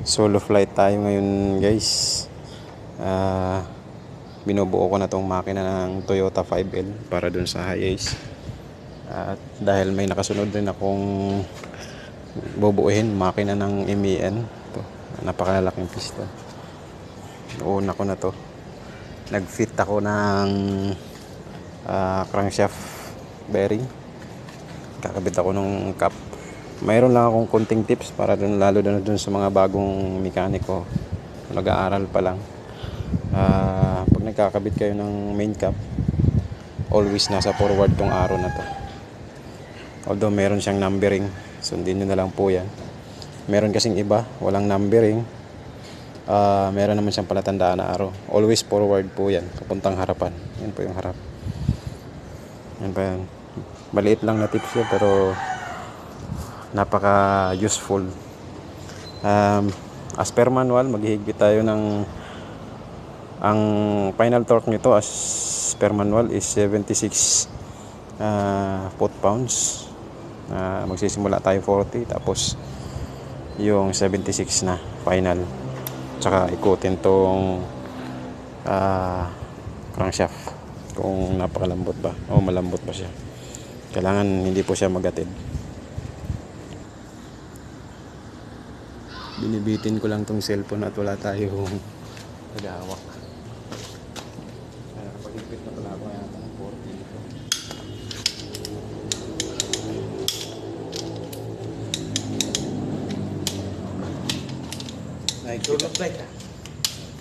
Solo flight tayo ngayon guys. Binubuo ko na tong makina ng Toyota 5L para dun sa Hiace. At dahil may nakasunod din akong bubuuhin makina ng MEN to, napakalaking piston. Una ko na to. Nag-fit ako ng crankshaft bearing. Kakabit ako ng cap. Mayroon lang akong konting tips para dun, lalo na dun sa mga bagong mekaniko, nag-aaral pa lang. Pag nagkakabit kayo ng main cap, always nasa forward tong arrow na to. Although meron siyang numbering, sundin nyo na lang po yan. Meron kasing iba, walang numbering. Meron naman siyang palatandaan na arrow. Always forward po yan, papuntang harapan. Yan po yung harap. Yan pa yan. Maliit lang na tips yun, pero napaka useful. As per manual, maghihigpit tayo ng, ang final torque nito as per manual is 76 foot-pounds. Magsisimula tayo 40, tapos yung 76 na final. Tsaka ikutin tong crankshaft kung napakalambot ba o malambot ba siya. Kailangan hindi po siya magatid. Binibitin ko lang tong cellphone at wala tayong naghahawak. Nakapag-higpit na pala ako yata ng 40 dito.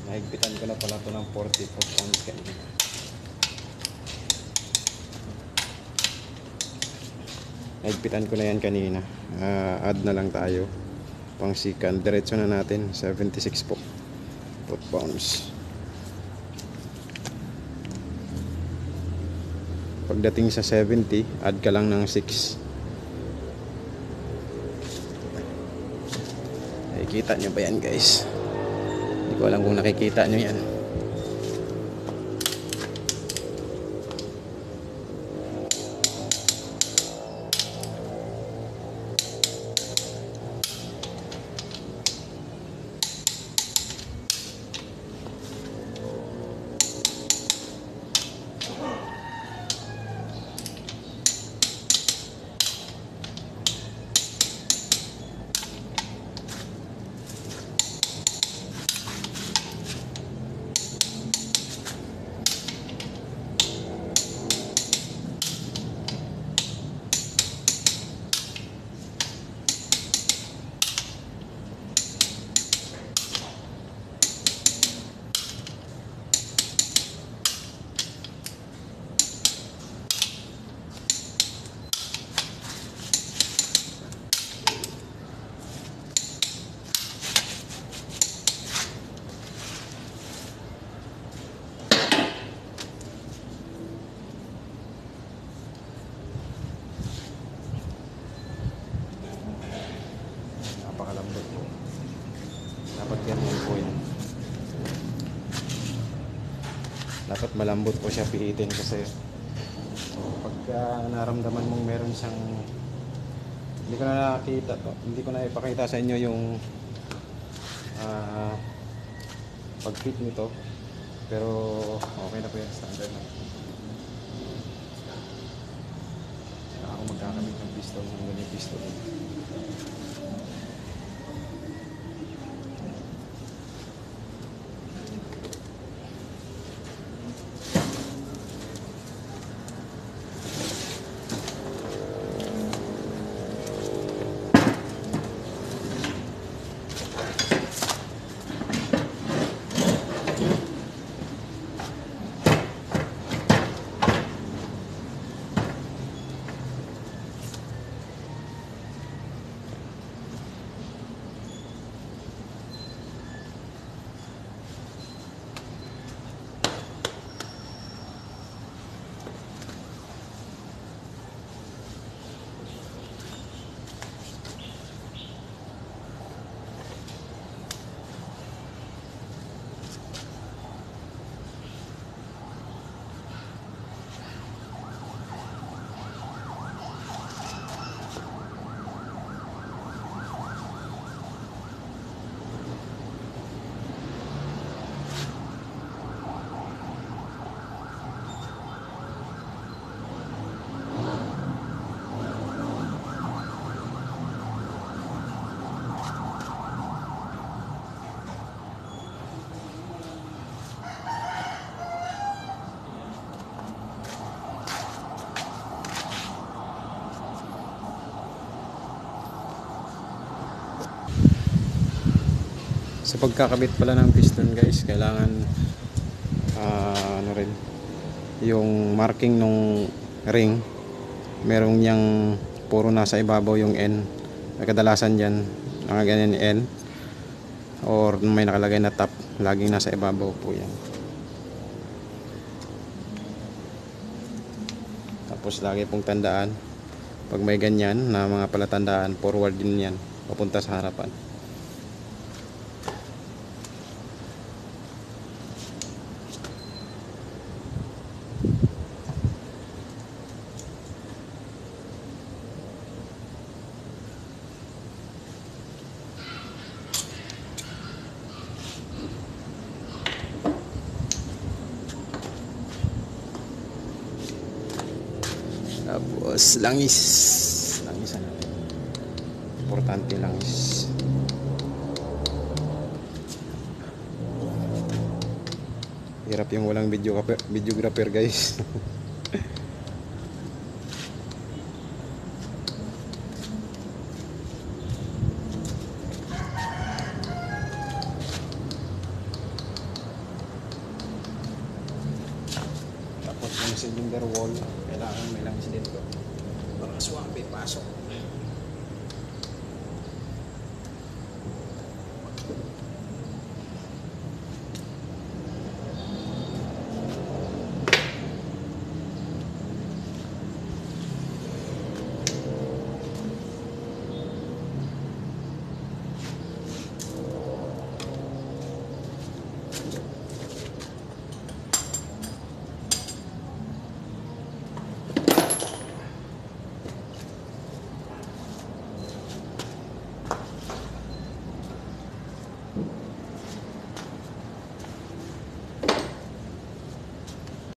Nahigpitan ko na pala ito ng 40 foot-pounds kanina. Nahigpitan ko na yan kanina. Add na lang tayo pang secant. Diretso na natin 76 foot-pounds. Pagdating sa 70, add ka lang ng 6. Nakikita nyo ba yan guys? Hindi ko alam kung nakikita nyo yan. Napakalambot po. Dapat ganyan po yan. Dapat malambot po siya pihitin kasi pagka naramdaman mong meron siyang, hindi ko na nakita to, hindi ko na ipakita sa inyo yung pag-fit nito, pero okay na po yan, standard na. Saka ako magkakamit ng piston, ng ganyan piston. Sa pagkakabit pala ng piston guys, kailangan ano rin, yung marking nung ring, merong niyang puro nasa ibabaw yung N. Kadalasan dyan nakaganyan ni N, or may nakalagay na top, laging nasa ibabaw po yan. Tapos lagi pong tandaan, pag may ganyan na mga palatandaan, forward din yan, papunta sa harapan. Tapos langis natin, importante langis. Hirap yung walang videographer guys. Tapos yung cylinder wall, kailangan may langis din to para swabe pasok.